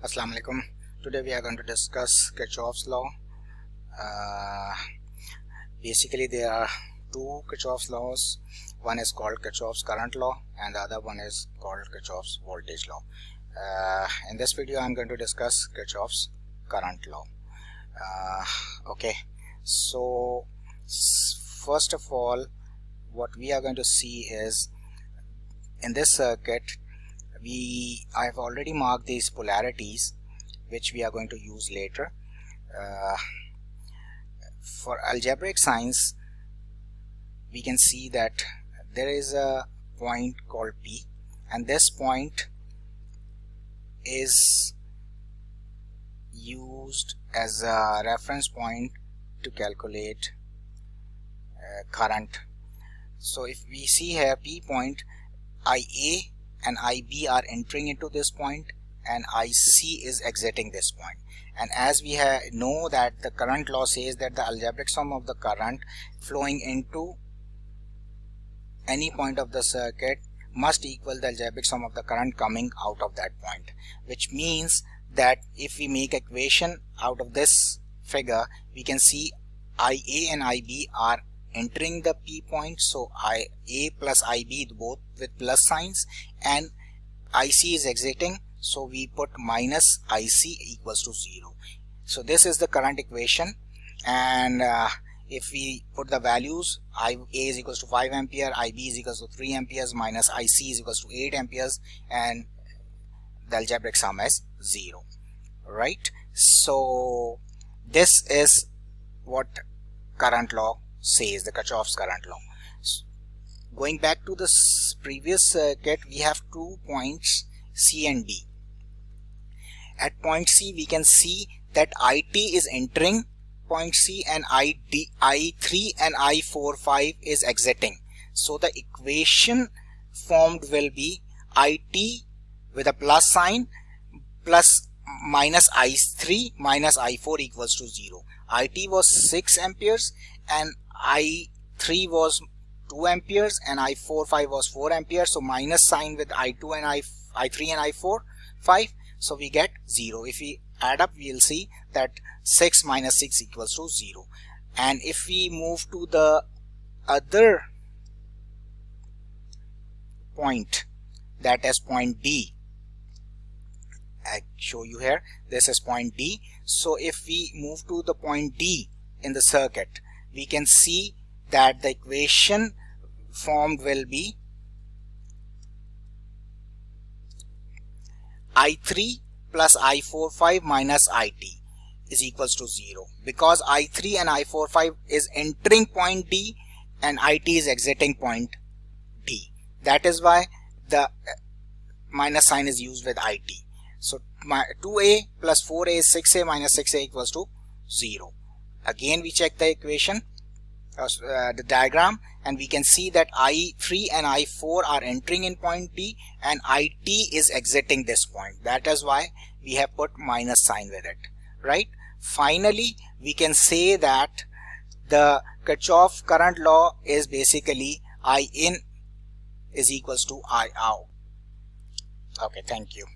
Assalamu alaikum. Today we are going to discuss Kirchhoff's law. Basically there are two Kirchhoff's laws. One is called Kirchhoff's current law and the other one is called Kirchhoff's voltage law. In this video I am going to discuss Kirchhoff's current law. Okay, so first of all what we are going to see is in this circuit I have already marked these polarities which we are going to use later. For algebraic signs we can see that there is a point called P, and this point is used as a reference point to calculate current. So if we see here P point, IA and IB are entering into this point and IC is exiting this point. And as we know that the current law says that the algebraic sum of the current flowing into any point of the circuit must equal the algebraic sum of the current coming out of that point, which means that if we make equation out of this figure, we can see IA and IB are entering the P point, so IA plus IB both with plus signs, and IC is exiting, so we put minus IC equals to 0. So this is the current equation, and if we put the values, IA is equals to 5 ampere, IB is equals to 3 amperes, minus IC is equals to 8 amperes, and the algebraic sum is 0, right? So this is what current law says, the Kirchhoff's current law. Going back to the previous circuit, we have 2 points C and D. At point C we can see that IT is entering point C and I3 and I45 is exiting. So the equation formed will be IT with a plus sign plus minus I3 minus I4 equals to 0. IT was 6 amperes and I3 was 2 amperes and I45 was 4 amperes, so minus sign with I2 and I3 and I4 5, so we get 0. If we add up we will see that 6 minus 6 equals to 0. And if we move to the other point, that is point D, I show you here, this is point D. So if we move to the point D in the circuit, we can see that the equation formed will be I3 plus I45 minus IT is equals to 0, because I3 and I45 is entering point D and IT is exiting point D. That is why the minus sign is used with IT. So 2A plus 4A is 6A minus 6A equals to 0. Again we check the equation, the diagram, and we can see that I3 and I4 are entering in point D and IT is exiting this point. That is why we have put minus sign with it, right? Finally we can say that the Kirchhoff current law is basically I in is equals to I out. Okay, thank you.